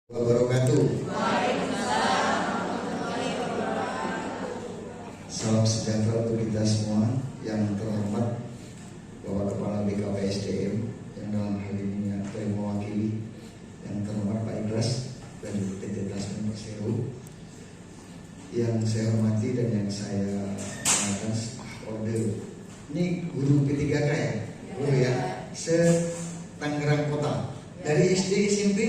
Wabarakatuh. Salam sejahtera untuk kita semua. Yang terhormat Bapak Kepala BKPSDM yang dalam hal ini yang mewakili, yang terhormat Pak Idras dari PT Tasmen Persero, yang saya hormati dan yang saya atas order. Ini guru P3K ya, guru ya, se-Tangerang Kota, dari SD SMP.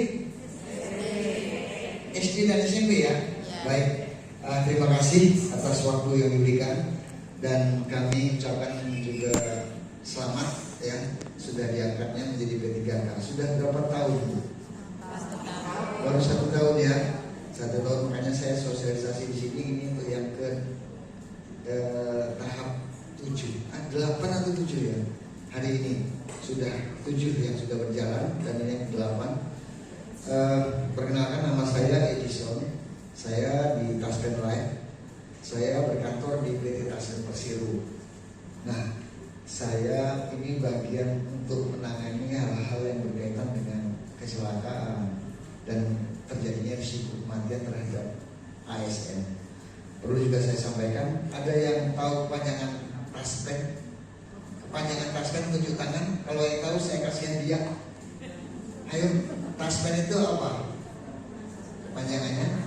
SD dan SMP ya. Baik, terima kasih atas waktu yang diberikan dan kami ucapkan juga selamat ya, sudah diangkatnya menjadi P3K. Sudah berapa tahun? Baru 1 tahun ya. 1 tahun, makanya saya sosialisasi di sini ini untuk yang ke tahap 7, 8 atau 7 ya. Hari ini sudah 7 yang sudah berjalan dan ini yang 8. Perkenalkan, nama saya Edison. Saya di Taspen Live. Saya berkantor di PT Taspen Persero. Nah, saya ini bagian untuk menangani hal-hal yang berkaitan dengan kecelakaan dan terjadinya risiko kematian terhadap ASN. Perlu juga saya sampaikan, ada yang tahu kepanjangan Taspen? Kepanjangan Taspen tunjuk tangan. Kalau yang tahu saya kasih hadiah. Ayo, Taspen itu apa? Panjangannya?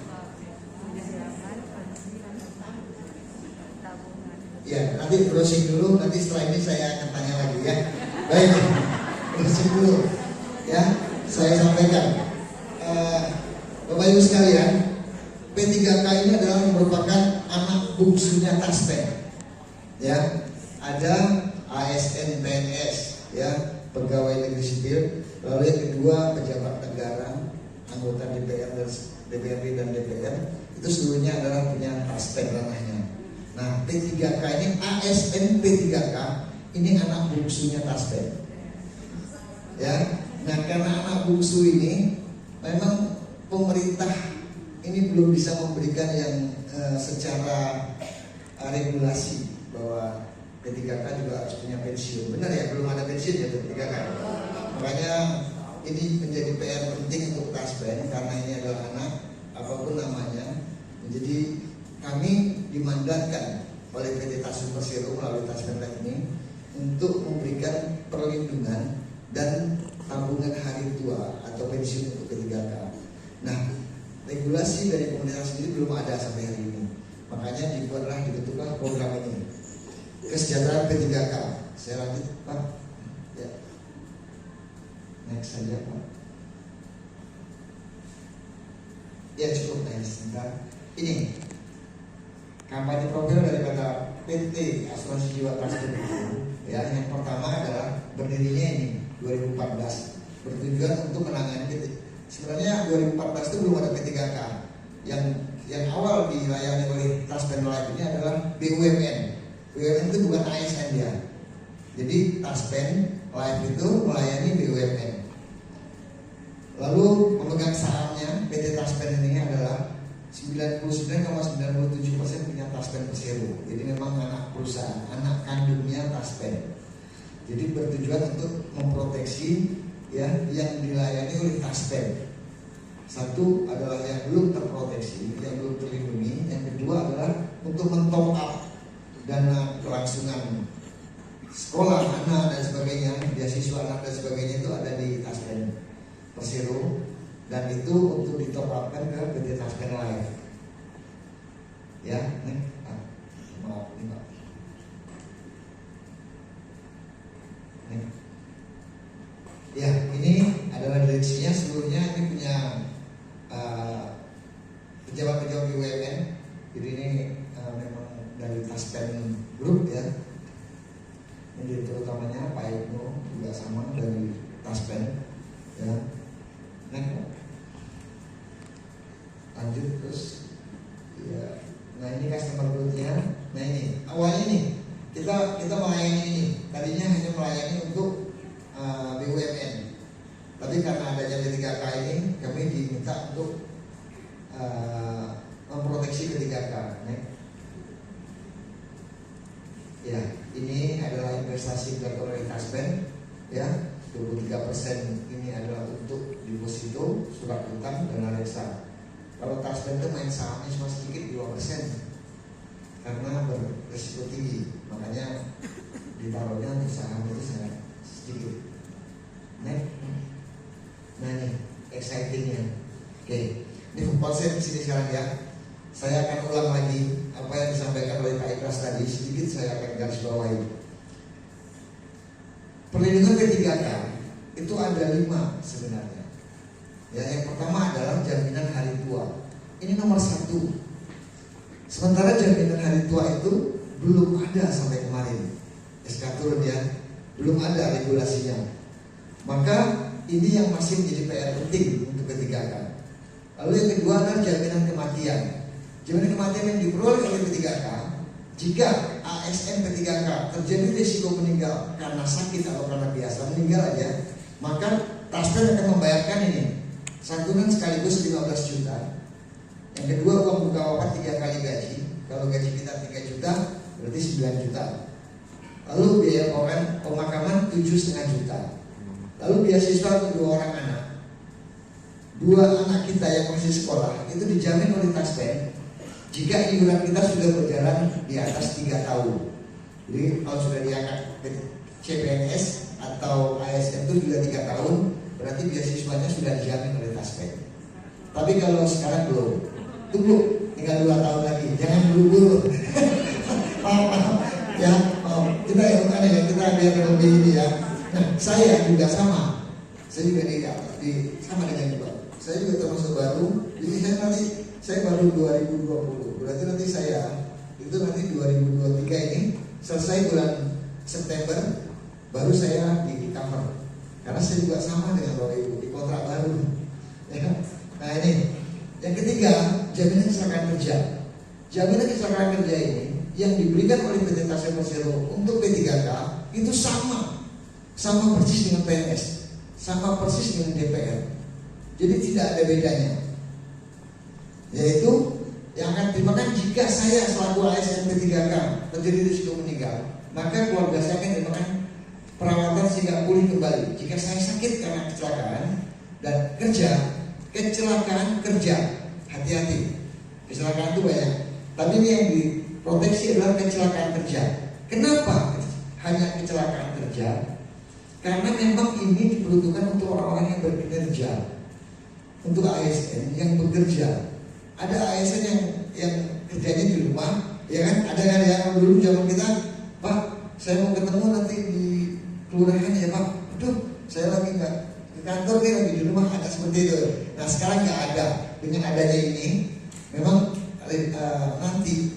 Ya, nanti browsing dulu. Nanti setelah ini saya akan tanya lagi ya. Baik, browsing dulu. Ya, saya sampaikan. Bapak Ibu sekalian, P3K ini adalah merupakan anak bungsunya Taspen. Ya, ada ASN PNS, ya, pegawai negeri sipil. Lalu yang kedua, pejabat negara, anggota DPRD dan DPR, itu seluruhnya adalah punya Taspen ranahnya. Nah, P3K ini, ASN P3K ini anak bungsunya Taspen. Ya, nah karena anak bungsu ini, memang pemerintah ini belum bisa memberikan yang secara regulasi bahwa P3K juga harus punya pensiun. Benar ya, belum ada pensiun ya P3K. Makanya ini menjadi PR penting untuk Taspen karena ini adalah anak, apapun namanya. Jadi kami dimandatkan oleh PT Taspen Persero melalui Taspen ini untuk memberikan perlindungan dan tabungan hari tua atau pensiun untuk P3K. Nah, regulasi dari pemerintah sendiri belum ada sampai hari ini. Makanya dibentuklah program ini, kesejahteraan P3K. Saya lanjut Pak. Ya. Next saja Pak. Ya cukup, next. Ini kampanye profil daripada PT Asuransi Jiwa Taspen. Ya, yang pertama adalah berdirinya ini 2014, bertujuan untuk menangani PT. Sebenarnya 2014 itu belum ada P3K. Yang awal dilayani oleh Taspen Live ini adalah BUMN. BUMN itu bukan ASN ya. Jadi Taspen Live itu melayani BUMN. Lalu pemegang sahamnya PT Taspen ini adalah 99,97% punya Taspen Persero. Jadi memang anak perusahaan, anak kandungnya Taspen. Jadi bertujuan untuk memproteksi ya yang dilayani oleh Taspen. Satu adalah yang belum terproteksi, yang belum terlindungi. Yang kedua adalah untuk men-top up dana kelangsungan sekolah anak dan sebagainya, beasiswa anak dan sebagainya itu ada di Taspen Persero, dan itu untuk ditop upkan ke PT Taspen Live. Ya, nih, maaf nih Pak. Nih. Ya, ini adalah direksinya seluruhnya. Ini punya pejabat-pejabat BUMN. Jadi ini memang dari Taspen Group ya. Ini direktur utamanya Pak Ibnu juga sama dari Taspen ya. Lanjut terus ya. Nah ini customer growth-nya. Nah ini awalnya nih kita melayani ini, tadinya hanya melayani untuk BUMN, tapi karena adanya P3K ini kami diminta untuk memproteksi P3K. Ya, ini adalah investasi dilakukan oleh Taspen ya. 23% ini adalah untuk deposito, surat utang, dana reksa. Kalau taspen itu main sahamnya cuma sedikit 2%, karena berisiko tinggi, makanya ditaruhnya untuk saham itu sangat sedikit. Nah ini excitingnya. Oke, ini konsep di sini sekarang ya. Saya akan ulang lagi apa yang disampaikan oleh Kak Ikras tadi, sedikit saya akan garis bawahi. Perlindungan P3K itu ada 5 sebenarnya. Ya, yang pertama adalah jaminan hari tua. Ini nomor 1. Sementara jaminan hari tua itu belum ada sampai kemarin. SK turun ya, belum ada regulasinya. Maka ini yang masih menjadi PR penting untuk P3K. Lalu yang kedua adalah jaminan kematian. Jaminan kematian yang diperoleh oleh P3K, jika ASN P3K terjadi risiko meninggal karena sakit atau karena biasa meninggal aja, maka Taspen akan membayarkan ini santunan sekaligus 15 juta. Yang kedua, uang buka wafat 3 kali gaji. Kalau gaji kita 3 juta berarti 9 juta. Lalu biaya pemakaman 7,5 juta. Lalu beasiswa untuk 2 orang anak. 2 anak kita yang masih sekolah itu dijamin oleh Taspen jika iuran kita sudah berjalan di atas 3 tahun. Jadi kalau sudah diangkat CPNS atau ASN itu sudah 3 tahun, berarti beasiswanya sudah dijamin oleh Taspen. Tapi kalau sekarang belum, tunggu tinggal 2 tahun lagi, jangan buru-buru. Paham ya, kita ya, kita biar lebih ini ya. Nah, saya juga sama, saya juga sama dengan Pak. Saya juga termasuk baru, jadi saya baru 2020, berarti nanti saya itu nanti 2023 ini selesai bulan September baru saya di cover, karena saya juga sama dengan Bapak Ibu di kontrak baru ya. Nah ini yang ketiga, jaminan kecelakaan kerja. Jaminan kecelakaan kerja ini yang diberikan oleh PT Taspen Persero untuk P3K itu sama persis dengan PNS, sama persis dengan DPR. Jadi tidak ada bedanya, yaitu yang akan dimakan jika saya selaku ASN P3K terjadi risiko meninggal, maka keluarga saya akan dimakan perawatan sehingga pulih kembali. Jika saya sakit karena kecelakaan dan kecelakaan kerja, hati-hati, kecelakaan itu banyak, tapi ini yang diproteksi adalah kecelakaan kerja. Kenapa hanya kecelakaan kerja? Karena memang ini diperuntukkan untuk orang-orang yang berkinerja, untuk ASN yang bekerja. Ada ASN yang kerjanya di rumah, ya kan? Ada kan yang dulu zaman kita, Pak, saya mau ketemu nanti di kelurahan ya Pak. Aduh, saya lagi nggak di kantor nih, lagi di rumah, ada seperti itu. Nah sekarang nggak ada. Dengan adanya ini, memang nanti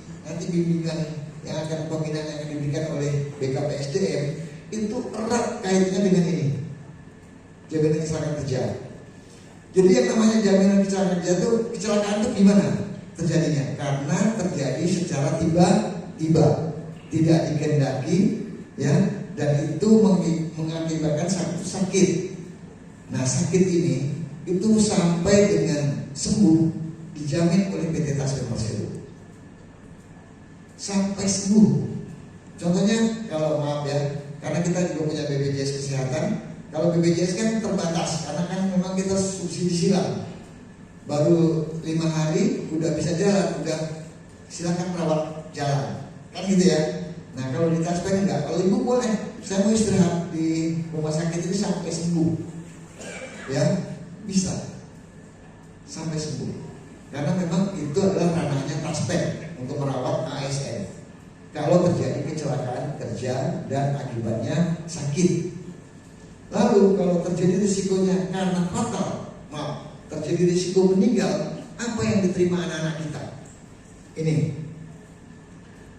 bimbingan yang akan pembinaan yang akan diberikan oleh BKPSDM itu erat kaitannya dengan ini, jaminan kecelakaan kerja. Jadi yang namanya jaminan kecelakaan kerja itu, kecelakaan itu gimana terjadinya? Karena terjadi secara tiba-tiba, tidak dikehendaki, ya, dan itu mengakibatkan sakit. Nah sakit ini itu sampai dengan sembuh dijamin oleh PT Taspen Persero. Sampai sembuh. Contohnya kalau maaf ya, karena kita juga punya BPJS Kesehatan. Kalau BPJS kan terbatas, karena kan memang kita subsidi silang. Baru 5 hari udah bisa jalan, udah silakan merawat jalan, kan gitu ya. Nah kalau di Taspen enggak, kalau ibu boleh, saya mau istirahat di rumah sakit ini sampai sembuh, ya bisa sampai sembuh. Karena memang itu adalah ranahnya Taspen untuk merawat ASN. Kalau terjadi kecelakaan kerja dan akibatnya sakit. Lalu kalau terjadi risikonya karena fatal, terjadi risiko meninggal, apa yang diterima anak-anak kita? Ini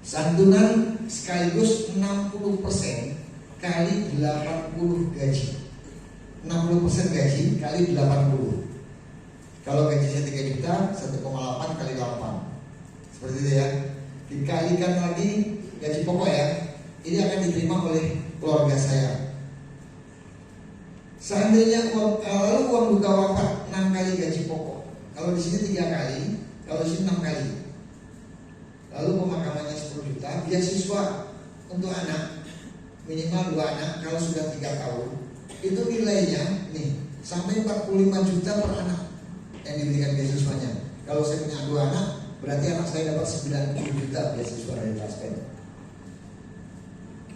santunan sekaligus 60% kali 80 gaji. 60% gaji kali 80. Kalau gajinya 3 juta, 1,8 kali 8. Seperti itu ya. Dikalikan lagi gaji pokok ya. Ini akan diterima oleh keluarga saya. Seandainya uang buka wafat 6 kali gaji pokok. Kalau di sini 3 kali, kalau di sini 6 kali. Lalu pemakamannya 10 juta, beasiswa untuk anak minimal 2 anak kalau sudah 3 tahun itu nilainya nih sampai 45 juta per anak yang diberikan beasiswanya. Kalau saya punya 2 anak, berarti anak saya dapat 90 juta beasiswa dari Taspen.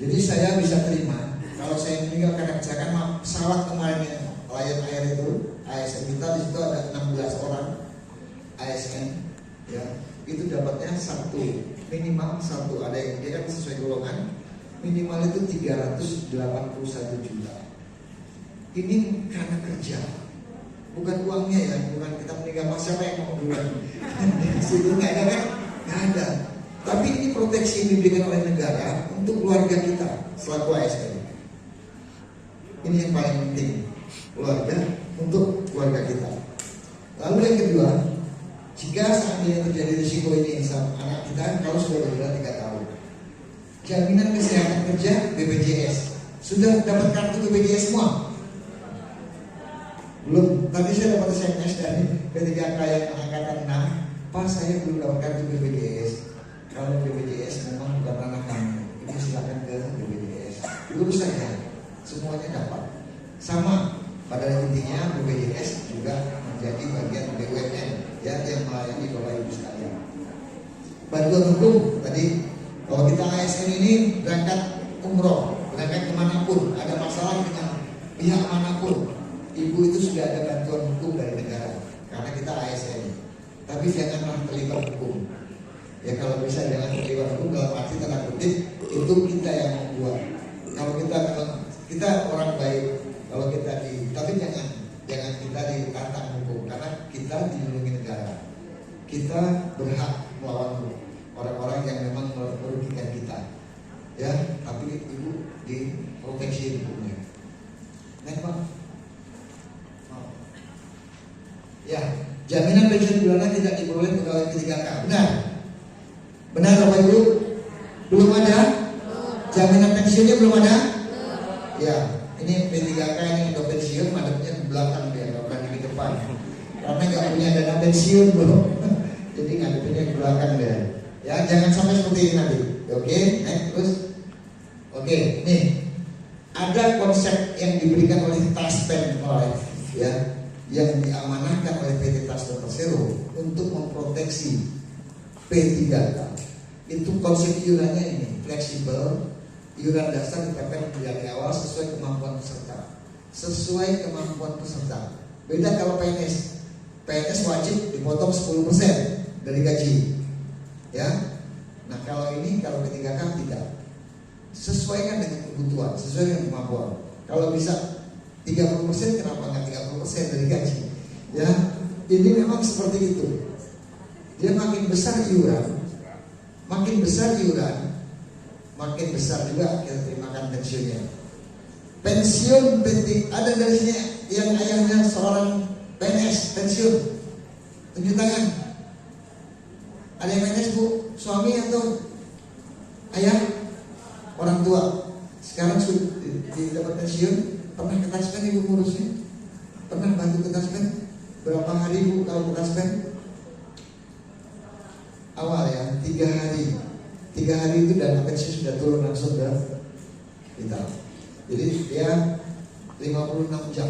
Jadi saya bisa terima kalau saya meninggal karena kecelakaan pesawat kemarin yang Lion Air itu, ASN kita di situ ada 16 orang ASN, ya itu dapatnya minimal satu, ada yang dia kan sesuai golongan, minimal itu 381 juta. Ini karena kerja, bukan uangnya ya, bukan kita meninggal siapa yang mau duluan. Situ nggak ada kan? Nggak ada. Tapi ini proteksi yang diberikan oleh negara untuk keluarga kita selaku ASN. Ini yang paling penting, keluarga untuk keluarga kita. Lalu yang kedua, jika seandainya terjadi risiko ini sama anak kita kalau sudah berusia 3 tahun, jaminan kesehatan kerja BPJS sudah dapat kartu BPJS semua? Belum. Tadi saya dapat SMS dari ketika yang angkatan 6, Pak saya belum dapat kartu BPJS. Kalau BPJS memang bukan ranah kami, ini silakan ke BPJS. Lurus saja, semuanya dapat. Sama, pada intinya BPJS juga menjadi bagian BUMN ya, yang melayani Bapak Ibu sekalian. Bantuan hukum tadi, kalau kita ASN ini berangkat umroh, berangkat kemanapun, ada masalah dengan pihak manapun, ibu itu sudah ada bantuan hukum dari negara karena kita ASN. Tapi janganlah terlibat hukum. Ya kalau bisa jangan terlibat hukum dalam arti tanda kutip itu kita yang membuat. Kalau kita orang baik, kalau kita tapi jangan kita ditantang hukum karena kita dilindungi negara. Kita berhak melawan orang-orang yang memang merugikan kita. Ya, tapi ibu diproteksi hukumnya. Next Pak. Ya, jaminan pensiun bulanan tidak diperoleh pegawai P3K. Benar Bapak Ibu? Belum ada? Jaminan pensiunnya belum ada? Ya, ini P3K ini untuk pensiun madepnya di belakang dia, nggak berani di depan. Karena nggak punya dana pensiun belum. Jadi ngadepinnya di belakang dia. Ya, jangan sampai seperti ini nanti. Oke, terus. Oke, nih ada konsep yang diberikan oleh Taspen Life, ya, yang diamanahkan oleh PT Tas Persero untuk memproteksi P3K. Itu konsep iurannya ini fleksibel, iuran dasar ditetapkan dari awal sesuai kemampuan peserta. Sesuai kemampuan peserta. Beda kalau PNS. PNS wajib dipotong 10% dari gaji. Ya. Nah, kalau P3K tidak. Sesuaikan dengan kebutuhan, sesuai dengan kemampuan. Kalau bisa 30%, kenapa nggak 30% dari gaji? Ya, ini memang seperti itu. Dia makin besar iuran, makin besar juga kita terimakan pensiunnya. Pensiun penting ada dari sini yang ayahnya seorang PNS pensiun. Tunjuk tangan. Ada yang PNS Bu? Suami atau ayah? Orang tua. Sekarang sudah dapat pensiun. Pernah ke Taspen ibu ngurusnya? Pernah bantu ke Taspen? Berapa hari Bu kalau ke Taspen? Awal ya, 3 hari. 3 hari itu dana pensiun sudah turun langsung ke kita. Jadi dia 56 jam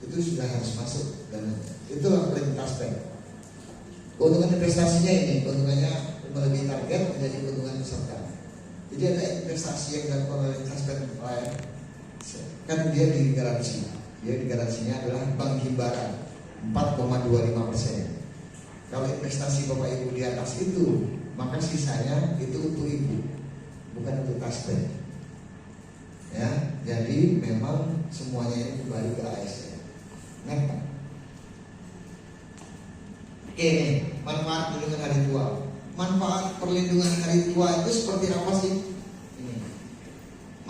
itu sudah harus masuk dana. Itu paling Taspen. Keuntungan investasinya ini, keuntungannya melebihi target menjadi keuntungan peserta. Jadi ada investasi yang dilakukan oleh Taspen lain. Kan dia digaransi. Dia digaransinya adalah bank himbara 4,25%. Kalau investasi Bapak Ibu di atas itu, maka sisanya itu untuk Ibu, bukan untuk Taspen. Ya, jadi memang semuanya ini kembali ke ASN. Next. Oke, manfaat perlindungan hari tua. Manfaat perlindungan hari tua itu seperti apa sih? Ini.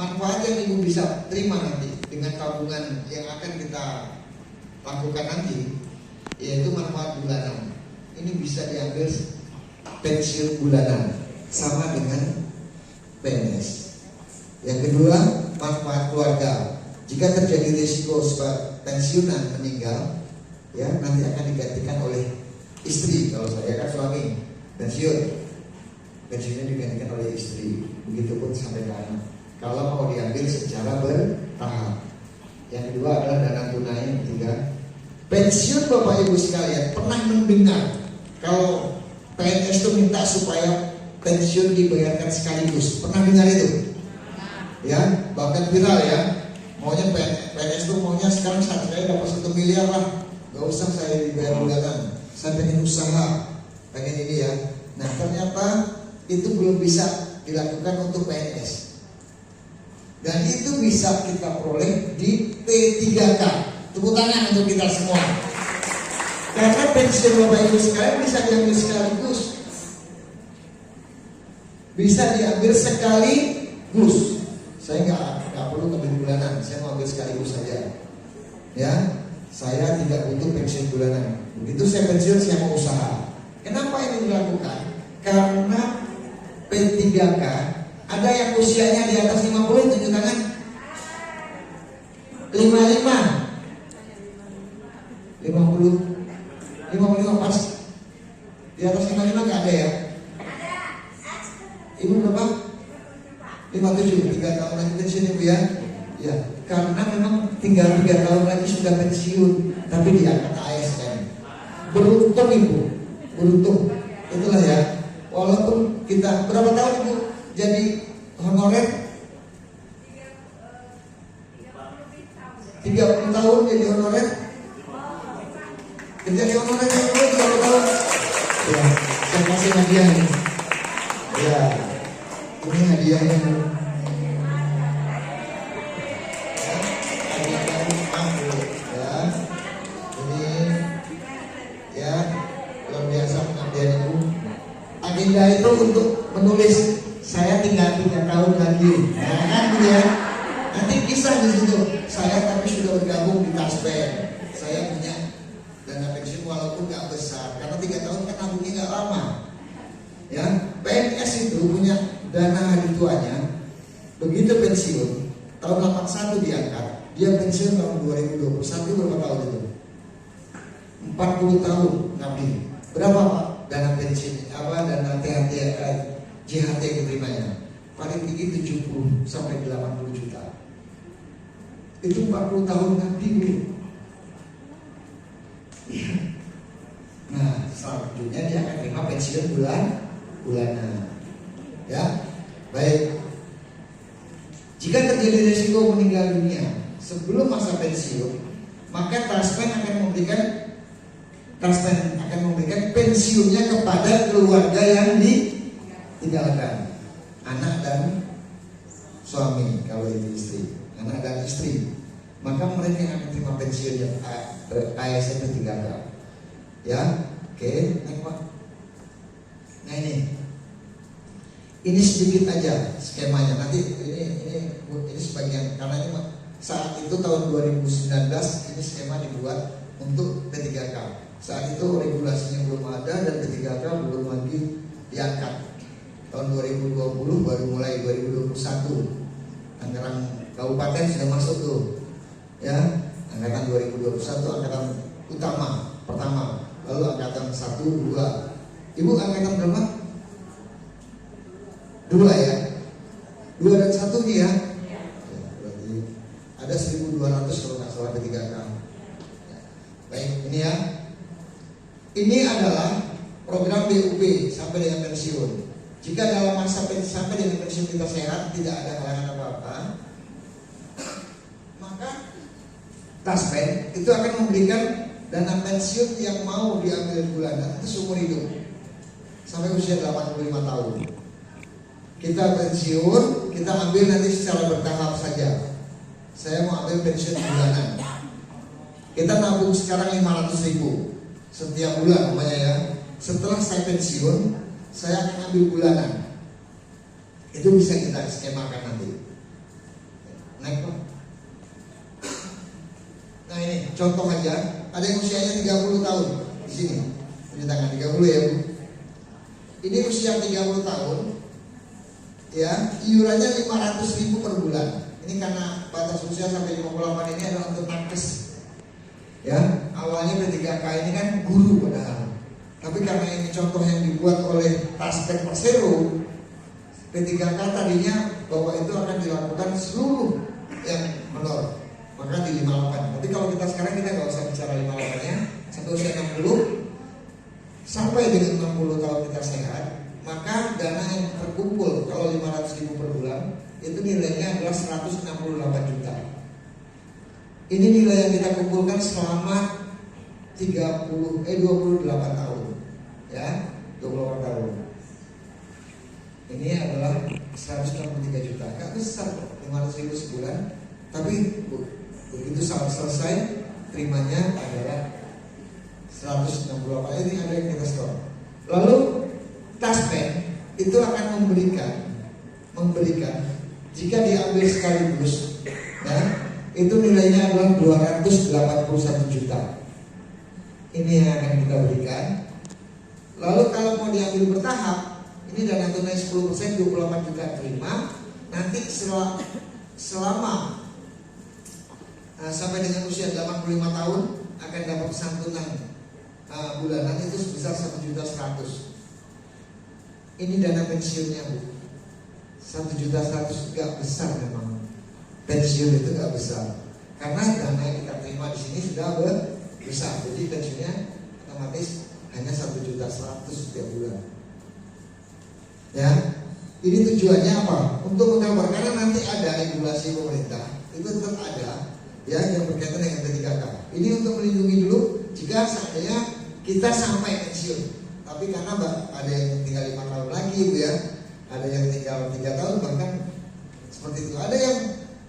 Manfaat yang Ibu bisa terima nanti dengan tabungan yang akan kita lakukan nanti, yaitu manfaat bulanan. Ini bisa diambil pensiun bulanan sama dengan PNS. Yang kedua, manfaat keluarga. Jika terjadi risiko pensiunan meninggal, ya nanti akan digantikan oleh istri. Kalau saya kan suami pensiunnya digantikan oleh istri. Begitupun sampai ke anak. Kalau mau diambil secara bertahap. Yang kedua adalah dana tunai. Yang ketiga, pensiun. Bapak Ibu sekalian pernah mendengar kalau PNS itu minta supaya pensiun dibayarkan sekaligus? Pernah dengar itu? Ya, bahkan viral ya. Maunya PNS itu maunya sekarang saat saya dapat 1 miliar lah, gak usah saya dibayar bulanan, saya pengen usaha, pengen ini ya. Nah ternyata itu belum bisa dilakukan untuk PNS, dan itu bisa kita peroleh di P3K. Tepuk tangan untuk kita semua. Karena pensiun Bapak Ibu sekalian bisa diambil sekaligus, bisa diambil sekaligus. Saya nggak perlu ambil bulanan, saya mau ambil sekaligus saja. Ya, saya tidak butuh pensiun bulanan. Begitu saya pensiun, saya mau usaha. Kenapa ini dilakukan? Karena P3K ada yang usianya di atas 50, tunjuk tangan. 55 pas. Di atas 55 nggak ada ya? Ibu berapa? 57, 3 tahun lagi pensiun Ibu ya? Ya, karena memang tinggal 3 tahun lagi sudah pensiun, tapi diangkat ASN. Beruntung Ibu, beruntung. Itulah ya. Walaupun kita berapa tahun Ibu jadi honorer? 30 tahun jadi honorer. Jadi honorer yang 30 tahun. Ya, saya kasih hadiah ini. Ya, ini hadiahnya. Agenda itu untuk menulis saya tinggal 3 tahun lagi, nah, kan gitu ya. Nanti kisah di situ. Saya tapi sudah bergabung di Taspen. Saya punya dana pensiun walaupun nggak besar, karena 3 tahun kan nabungnya nggak lama. Ya, PNS itu punya dana hari tuanya. Begitu pensiun tahun 81 diangkat, dia pensiun tahun 2021 berapa tahun itu? 40 tahun ngabdi. Berapa Pak? Dana pensiun dana JHT diterimanya paling tinggi 70 sampai 80 juta. Itu 40 tahun nanti Bu. Nah selanjutnya dia akan terima pensiun bulanan. Ya, baik. Jika terjadi risiko meninggal dunia sebelum masa pensiun, maka Taspen akan memberikan pensiunnya kepada keluarga yang ditinggalkan, anak dan suami kalau itu istri, anak dan istri. Maka mereka yang akan terima pensiunnya ASN ditinggalkan. Ya, oke, naik Pak. Nah ini sedikit aja skemanya. Nanti ini sebagian, karena ini saat itu tahun 2019 ini skema dibuat untuk P3K. Saat itu regulasinya belum ada dan P3K belum lagi diangkat. Tahun 2020 baru mulai, 2021 anggaran kabupaten sudah masuk tuh. Ya, angkatan 2021 angkatan utama pertama, lalu angkatan 1, 2. Ibu angkatan berapa? 2 ya? 2 dan 1 nih ya? Berarti ada 1.200 kalau nggak salah P3K. Baik, ini ya. Ini adalah program BUP sampai dengan pensiun. Jika dalam masa sampai dengan pensiun kita sehat, tidak ada halangan apa-apa, maka Taspen itu akan memberikan dana pensiun yang mau diambil bulanan itu seumur hidup sampai usia 85 tahun. Kita pensiun, kita ambil nanti secara bertahap saja. Saya mau ambil pensiun bulanan. Kita nabung sekarang 500.000 setiap bulan umpamanya ya. Setelah saya pensiun, saya akan ambil bulanan. Itu bisa kita skemakan nanti. Naik Pak. Nah ini contoh aja. Ada yang usianya 30 tahun di sini. Punya tangan 30 ya Bu. Ini usia 30 tahun. Ya, iurannya 500.000 per bulan. Ini karena batas usia sampai 58 ini adalah untuk nakes. Ya, awalnya P3K ini kan guru padahal. Tapi karena ini contoh yang dibuat oleh Taspen Persero, P3K tadinya bahwa itu akan dilakukan seluruh yang menor. maka di 58. Tapi kalau kita sekarang kita nggak usah bicara 58-nya, sampai usia 60 sampai dengan 60 tahun kita sehat, maka dana yang terkumpul kalau 500.000 per bulan itu nilainya adalah 168 juta. Ini nilai yang kita kumpulkan selama 28 tahun, ya, 28 tahun. Ini adalah 163 juta, gak besar, 500.000 sebulan. Tapi begitu selesai, terimanya adalah 168. Ini ada yang kita store. Lalu Taspen itu akan memberikan jika diambil sekaligus, ya, itu nilainya adalah 281 juta. Ini yang akan kita berikan. Lalu kalau mau diambil bertahap, ini dana tunai 10%, 28 juta terima. Nanti selama sampai dengan usia 85 tahun akan dapat santunan bulanan itu sebesar 1.100.000. Ini dana pensiunnya, Bu. 1.100.000 gak besar memang. Pensiun itu gak besar. Karena dana yang kita terima di sini sudah besar. Jadi pensiunnya otomatis hanya 1.100.000 setiap bulan. Ya, ini tujuannya apa? Untuk menggambar, karena nanti ada regulasi pemerintah itu tetap ada, ya, yang berkaitan dengan P3K. Ini untuk melindungi dulu jika seandainya kita sampai pensiun. Tapi karena ada yang tinggal 5 tahun lagi, Bu, ya, ada yang tinggal 3 tahun bahkan seperti itu. Ada yang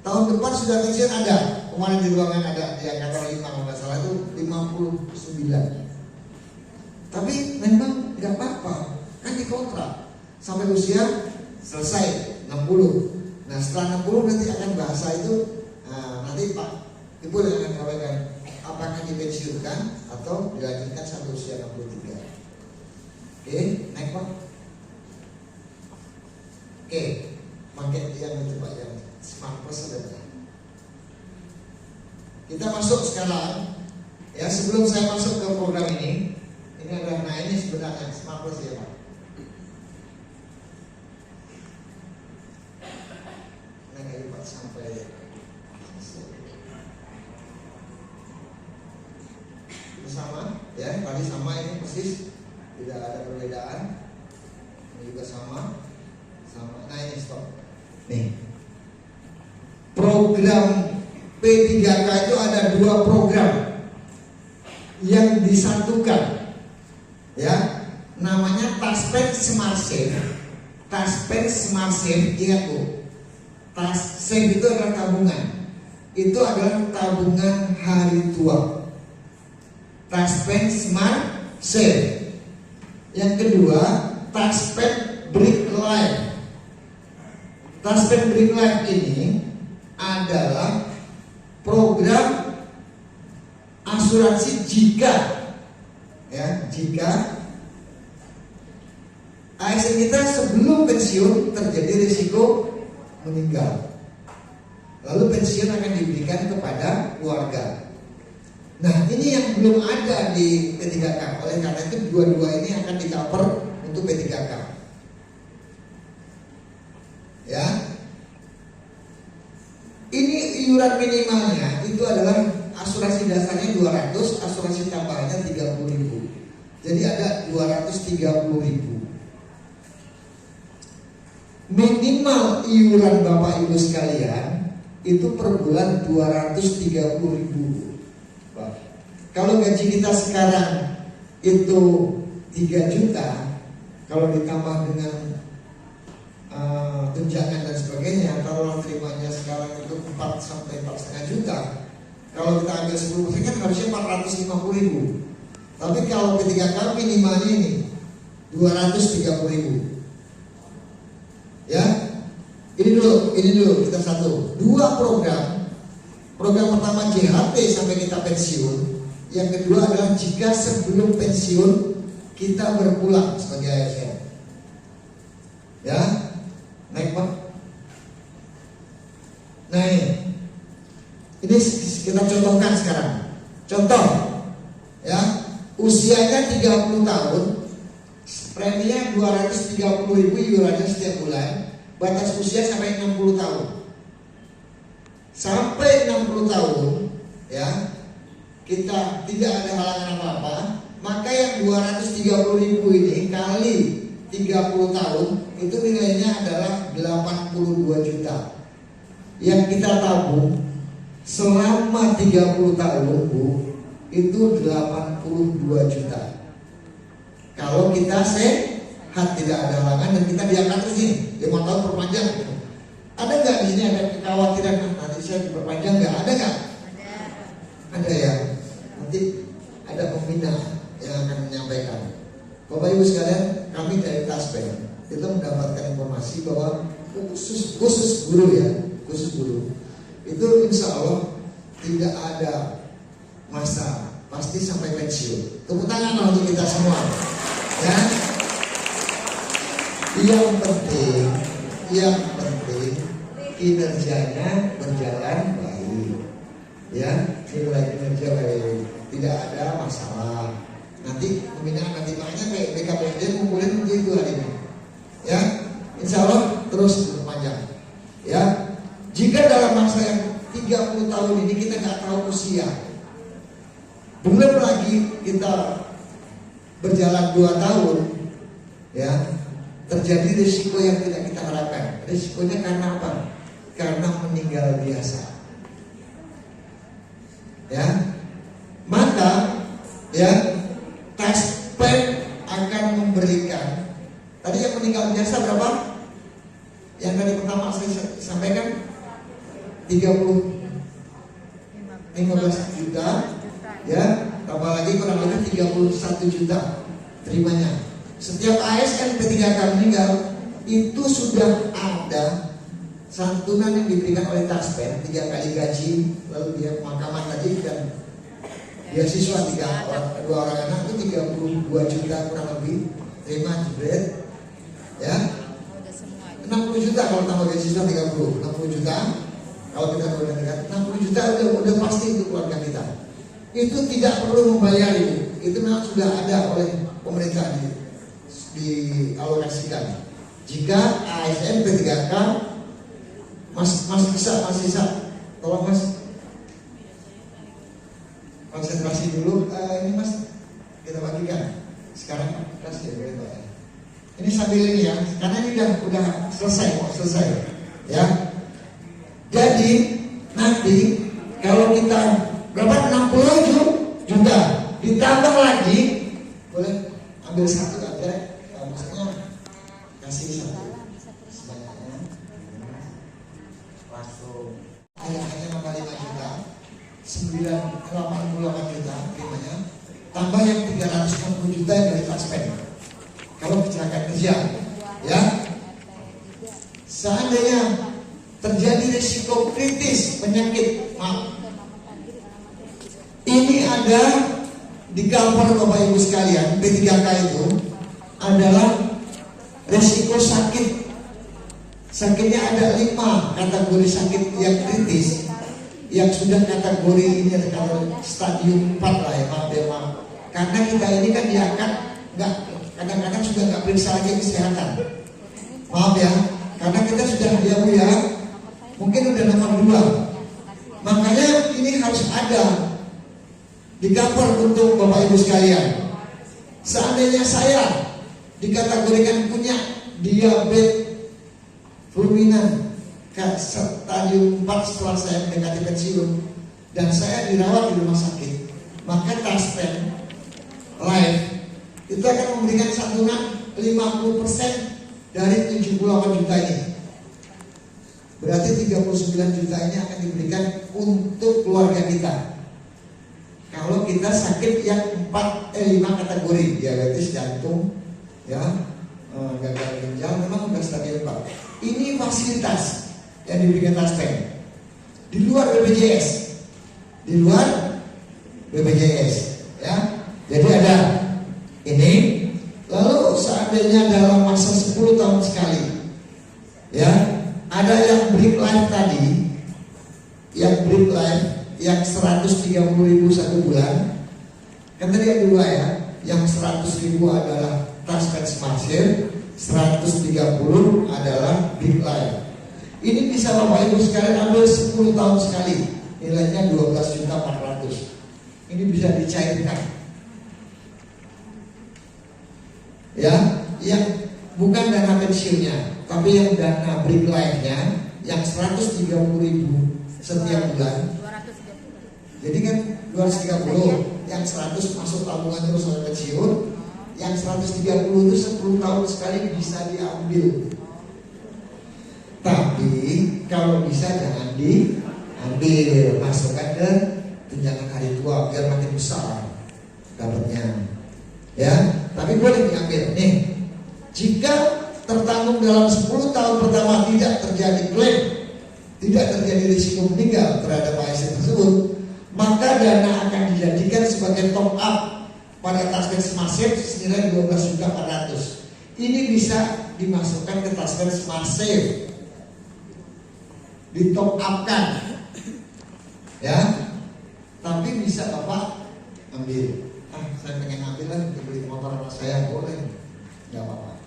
tahun depan sudah pensiun, ada. Kemarin di ruangan ada di angkatan 5 kalau nggak salah itu 59. Tapi memang nggak apa-apa, kan dikontrak sampai usia selesai 60. Nah setelah 60 nanti akan bahasa itu, nanti Pak Ibu yang akan sampaikan apakah dipensiunkan atau dilanjutkan sampai usia 63. Oke, naik Pak. Oke, pakai yang itu Pak, yang Smart Plus ada. Kita masuk sekarang, ya, sebelum saya masuk ke program ini adalah, nah ini sebenarnya Smart Plus, ya Pak. Sampai ini sama, ya, tadi sama, ini persis, tidak ada perbedaan. Ini juga sama. Nah ini stop. Nih, program P3K itu ada 2 program yang disatukan, ya, namanya Taspen Smart Save. Taspen Smart Save, ingat Bu, Save itu adalah tabungan. Itu adalah tabungan hari tua. Taspen Smart Save. Yang kedua, Taspen Brick Life. Taspen Brick Life ini adalah program asuransi jika, ya, jika ASN kita sebelum pensiun terjadi risiko meninggal, lalu pensiun akan diberikan kepada keluarga. Nah ini yang belum ada di P3K. Oleh karena itu dua-dua ini akan di-cover untuk P3K, ya. Ini iuran minimalnya itu adalah asuransi dasarnya 200, asuransi tambahannya 30.000. Jadi ada 230.000. Minimal iuran Bapak Ibu sekalian itu per bulan 230.000. Kalau gaji kita sekarang itu 3 juta, kalau ditambah dengan tunjangan dan sebagainya, kalau terimanya sekarang itu 4 sampai 4,5 juta. Kalau kita ambil 10% kan harusnya 450.000. Tapi kalau P3K minimalnya ini 230.000. Ya, ini dulu kita satu. 2 program. Program pertama JHT sampai kita pensiun. Yang kedua adalah jika sebelum pensiun kita berpulang sebagai ASN. Ya, naik Pak. Nah ini kita contohkan sekarang. Contoh, ya, usianya 30 tahun. Preminya 230.000 iurannya setiap bulan. Batas usia sampai 60 tahun. sampai 60 tahun ya, kita tidak ada halangan apa-apa, maka yang 230.000 ini kali 30 tahun itu nilainya adalah 82 juta. Yang kita tabung selama 30 tahun Bu, itu 82 juta. Kalau kita sehat, tidak ada halangan, dan kita diangkat terus ini 5 tahun perpanjang. Ada nggak di sini ada kekhawatiran nanti saya diperpanjang nggak? Ada nggak? Ada ya. Nanti ada pembina yang akan menyampaikan. Bapak Ibu sekalian, kami dari Taspen itu mendapatkan informasi bahwa khusus guru ya, khusus guru itu insya Allah tidak ada masa, pasti sampai pensiun. Tepuk tangan untuk kita semua. Ya. Yang penting kinerjanya berjalan baik. Ya, nilai kinerja baik, tidak ada masalah. Nanti pembinaan nanti makanya kayak BKPD ngumpulin begitu hari ini. Ya, insya Allah terus berpanjang. Ya, jika dalam masa yang 30 tahun ini kita nggak tahu usia, belum lagi kita berjalan 2 tahun, ya, terjadi risiko yang tidak kita harapkan. Risikonya karena apa? Karena meninggal biasa. Ya, maka ya Taspen akan memberikan, tadi yang meninggal biasa berapa? Yang tadi pertama saya sampaikan 15 juta, ya, tambah lagi kurang lebih 31 juta terimanya. Setiap ASN P3K meninggal itu sudah ada santunan yang diberikan oleh Taspen 3 kali gaji, lalu dia pemakaman tadi dan beasiswa 2 orang anak itu 32 juta kurang lebih terima jebret, ya. 60 juta kalau tambah beasiswa 60 juta. Kalau kita berdekat 60 juta udah pasti itu keluarga kita. Itu tidak perlu membayar itu memang sudah ada oleh pemerintah dialokasikan. Jika ASN P3K Mas bisa tolong Mas konsentrasi dulu, ini Mas kita bagikan sekarang kasih ya, ini sambil ini ya, karena ini udah selesai ya. Jadi nanti kalau kita berapa 60 juta ditambah lagi, boleh ambil satu aja, maksudnya kasih satu sebanyaknya langsung hanya nambah 5 juta 88 juta primanya, tambah yang 360 juta yang dari Taspen kalau kecelakaan kerja, ya. Seandainya terjadi risiko kritis penyakit, ini ada di cover Bapak Ibu sekalian. P3K itu adalah risiko sakit. Sakitnya ada 5 kategori sakit yang kritis, yang sudah kategori ini adalah stadium 4 lah ya, maaf. Karena kita ini kan diangkat kadang-kadang sudah nggak periksa lagi kesehatan, maaf ya, karena kita sudah ya mungkin udah nomor 2. Makanya ini harus ada di cover untuk Bapak Ibu sekalian. Seandainya saya dikategorikan punya diabetes fulminan stadium 4 setelah saya mendekati pensiun dan saya dirawat di rumah sakit, maka Taspen Life itu akan memberikan santunan 50% dari 78 juta ini. Berarti 39 juta ini akan diberikan untuk keluarga kita. Kalau kita sakit yang 5 kategori, diabetes, jantung, ya, gagal ginjal, memang sudah stadium 4. Ini fasilitas yang diberikan Taspen di luar BPJS, ya. Jadi ada ini. Lalu seandainya dalam masa 10 tahun sekali, ya, ada yang break life tadi, yang break life yang 130.000 satu bulan. Kan tadi yang 2 ya, yang 100.000 adalah Taspen Smart Share, 130 adalah Big Life. Ini bisa Bapak Ibu sekalian ambil 10 tahun sekali, nilainya 12.400.000. Ini bisa dicairkan. Ya, yang bukan dana pensiunnya, tapi yang dana break life-nya yang 130.000 setiap bulan. Jadi kan 230, yang 100 masuk tabungan terus sampai pensiun, yang 130 itu 10 tahun sekali bisa diambil. Tapi kalau bisa jangan diambil, masukkan ke tunjangan hari tua biar makin besar dapatnya. Ya, tapi boleh diambil. Nih, jika tertanggung dalam 10 tahun pertama tidak terjadi klaim, tidak terjadi risiko meninggal terhadap ASN tersebut, maka dana akan dijadikan sebagai top up pada Taspen Masif senilai 12.400.000. Ini bisa dimasukkan ke Taspen Masif, di top up-kan, ya. Tapi bisa Bapak ambil. Saya pengen ambil lah, beli motor anak saya, boleh, nggak apa-apa.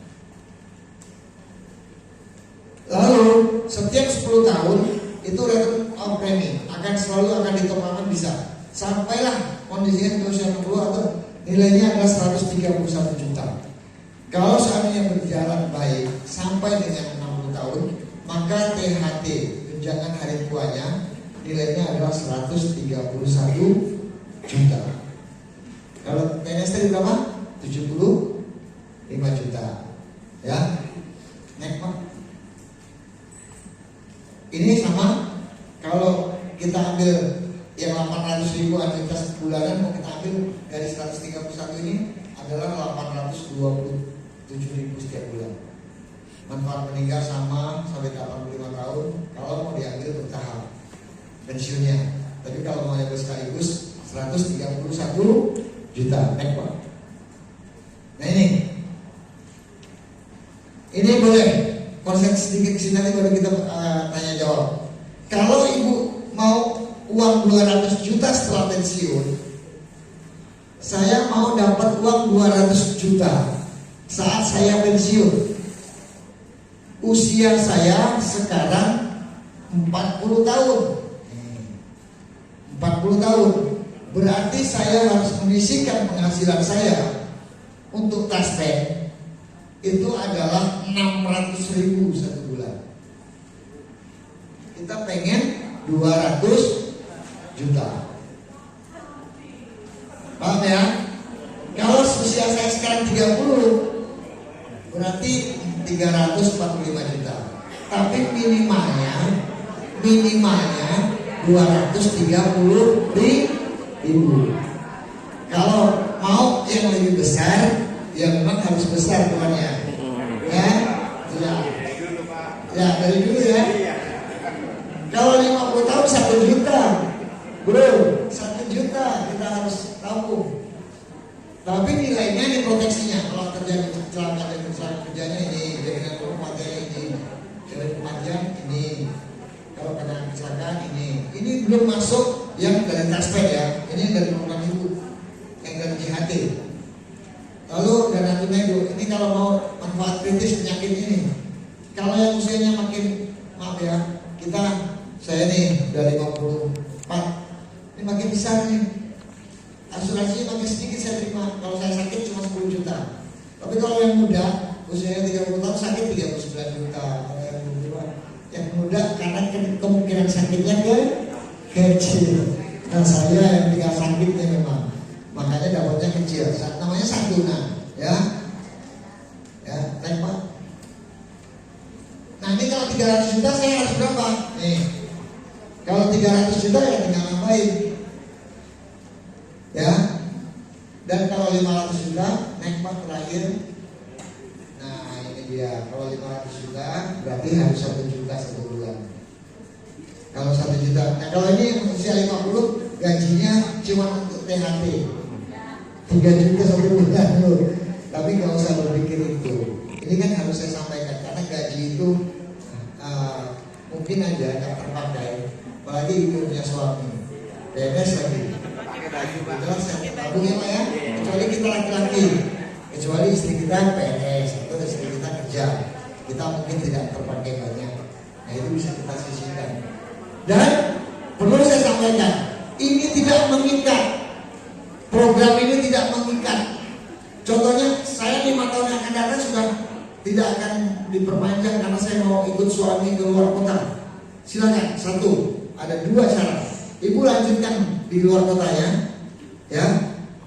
Lalu setiap 10 tahun itu return of premium akan selalu ditopapkan bisa sampailah kondisinya usia 60 atau nilainya adalah 131 juta. Kalau seandainya berjalan baik sampai dengan 60 tahun, maka THT tunjangan hari tuanya nilainya adalah 131 juta. Kalau PNS tadi berapa? 75 juta. Ya. Next Pak. Ini sama kalau kita ambil yang 800.000 annuitas bulanan, mau kita ambil dari 131 ini adalah 827.000 setiap bulan. Manfaat meninggal sama sampai 85 tahun kalau mau diambil bertahap pensiunnya. Tapi kalau mau diambil sekaligus 131 juta. Next Pak. Nah ini boleh konsen sedikit kesini nanti baru kita tanya jawab. Kalau ibu mau uang 200 juta setelah pensiun, saya mau dapat uang 200 juta saat saya pensiun. Usia saya sekarang 40 tahun. 40 tahun. Berarti saya harus menyisihkan penghasilan saya untuk Taspen itu adalah 600.000 satu bulan. Kita pengen 200 juta. Paham ya? Kalau usia saya sekarang 30, berarti 345 juta. Tapi minimalnya 230.000. Kalau mau yang lebih besar, ya memang harus besar tuannya. Ya, ya dari dulu ya. Kalau 50 tahun 1 juta, bro, 1 juta kita harus tahu. Tapi nilainya ini proteksinya. Kalau terjadi kecelakaan kerjanya ini, dengan kematian ini, dengan kematian ini, kalau kena kecelakaan ini belum masuk yang dari Taspen ya. Ini dari program ibu, yang dari JHT. Lalu dana tunai ini kalau mau manfaat kritis penyakit ini. Kalau yang usianya makin, maaf ya, saya nih dari 54, ini makin besar nih. Asuransinya makin sedikit saya terima. Kalau saya sakit cuma 10 juta. Tapi kalau yang muda, usianya 30 tahun sakit 39 juta. Kalau yang muda karena kemungkinan sakitnya kecil. Nah saya yang tinggal sakitnya memang, makanya dapatnya kecil. Namanya santunan, ya. Ya, baik Pak. Nah ini kalau 300 juta saya harus berapa? Nih, kalau 300 juta ya tinggal nambahin. Ya. Dan kalau 500 juta, naik Pak terakhir. Nah ini dia. Kalau 500 juta berarti harus 1 juta satu bulan. Kalau 1 juta. Nah kalau ini usia 50, gajinya cuma untuk THT 3 juta satu bulan loh. Tapi nggak usah berpikir itu. Ini kan harus saya sampaikan karena gaji itu mungkin aja nggak terpakai. Apalagi ibu punya suami, PNS lagi. Jelas saya tabung ya Pak ya. Kecuali kita laki-laki, kecuali istri kita PNS atau istri kita kerja, kita mungkin tidak terpakai banyak. Nah itu bisa kita sisihkan. Dan perlu saya sampaikan, ini tidak mengikat. Program ini tidak mengikat. Contohnya, saya 5 tahun yang akan datang sudah tidak akan diperpanjang karena saya mau ikut suami ke luar kota. Silakan. 1, ada 2 syarat. Ibu lanjutkan di luar kotanya, ya.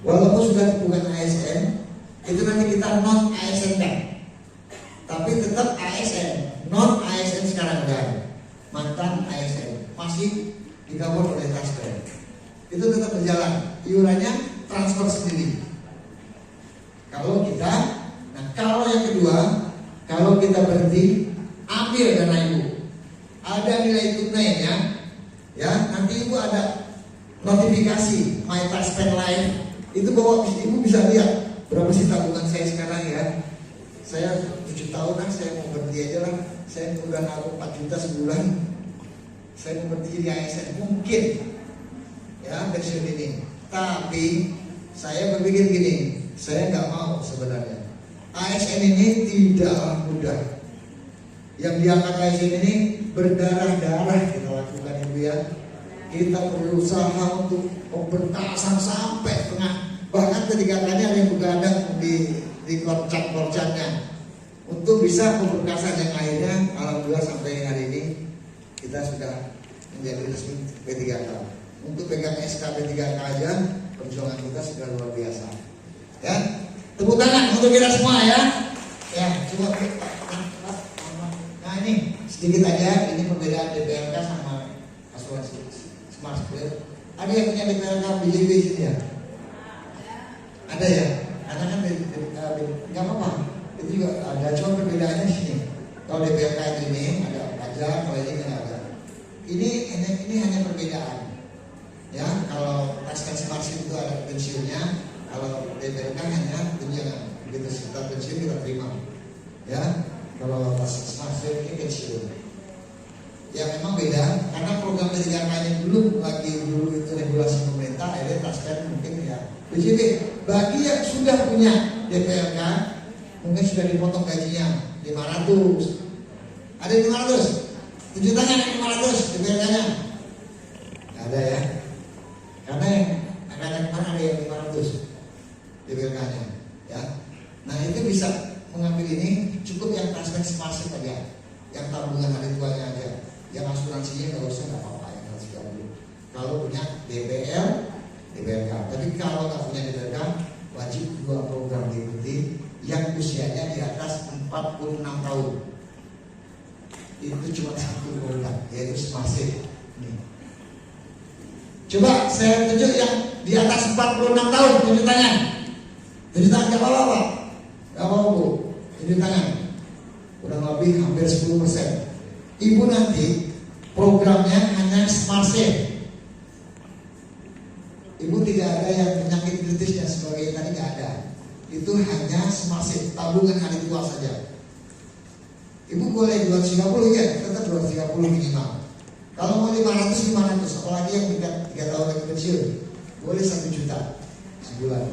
Walaupun sudah bukan ASN, itu nanti kita non ASN kan. Tapi tetap ASN, non ASN sekarang kan. Mantan ASN masih di-cover oleh Taspen. Itu tetap berjalan. Iurannya transfer sendiri. Kalau kita, nah kalau yang kedua, kalau kita berhenti, ambil dana ibu. Ada nilai tunainya, ya. Nanti ibu ada notifikasi My Taspen Live. Itu bahwa ibu bisa lihat berapa sih tabungan saya sekarang ya. Saya 7 tahunan, saya mau berhenti aja lah. Saya udah naruh 4 juta sebulan. Saya mau berhenti jadi ASN mungkin, ya pensiun ini. Tapi saya berpikir gini. Saya nggak mau sebenarnya. ASN ini tidaklah mudah. Yang diangkat ASN ini berdarah-darah kita lakukan ibu ya. Kita berusaha untuk pembentasan sampai tengah. Bahkan ketika ada yang begadang di korcat-korcatnya untuk bisa pemberkasan yang akhirnya alhamdulillah sampai hari ini kita sudah menjadi resmi P3K. Untuk pegang SK P3K aja perjuangan kita sudah luar biasa. Ya, tepuk tangan untuk kita semua ya. Ya, coba. Nah ini sedikit aja, ini perbedaan DPRK sama asuransi Smart Square. Ada yang punya DPRK BJB sini ya? Ada ya? Karena kan nggak apa-apa. Itu juga ada, cuma perbedaannya sini. Kalau DPRK ini ada pajak, kalau ini nggak ada. Ini hanya perbedaan. Ya, kalau Taspen Smart itu ada pensiunnya. Kalau DPRK hanya tunjangan, begitu sekitar pensiun kita terima, ya. Kalau pas masuk ini pensiun, ya memang beda karena program P3K ini belum lagi dulu itu regulasi pemerintah, akhirnya Taspen mungkin ya. BJB bagi yang sudah punya DPRK mungkin sudah dipotong gajinya 500, ada 500, tunjuk tangan 500 DPRK-nya, nggak ada ya, karena yang akan ada yang 500. DPRK-nya, ya. Nah itu bisa mengambil ini, cukup yang Taspen Smart aja, yang tabungan hari tuanya aja, yang asuransinya nggak usah, nggak apa-apa yang 130. Kalau punya DPRK. Tapi kalau nggak punya DPRK, wajib 2 program diikuti yang usianya di atas 46 tahun. Itu cuma 1 program, yaitu Smart. Coba saya tunjuk yang di atas 46 tahun, tunjuk tangan. Tunjuk tangan gak apa-apa, gak apa-apa bu. Tunjuk tangan. Kurang lebih hampir 10%. Ibu nanti programnya hanya Smart Safe. Ibu tidak ada yang penyakit kritis dan sebagainya tadi nggak ada. Itu hanya Smart Safe, tabungan hari tua saja. Ibu boleh 230 ya, tetap 230 minimal. Kalau mau 500, apalagi yang 3 tahun lagi pensiun, boleh 1 juta sebulan.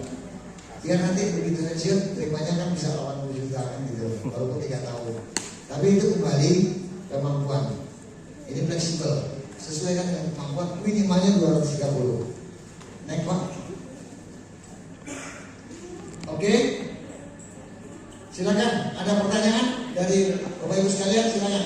Biar nanti begitu pensiun, terimanya kan bisa 80 juta kan gitu, walaupun 3 tahun. Tapi itu kembali kemampuan. Ini fleksibel, sesuai dengan kemampuan, minimalnya 230. Naik pak. Oke, silakan. Ada pertanyaan dari Bapak Ibu sekalian, silakan.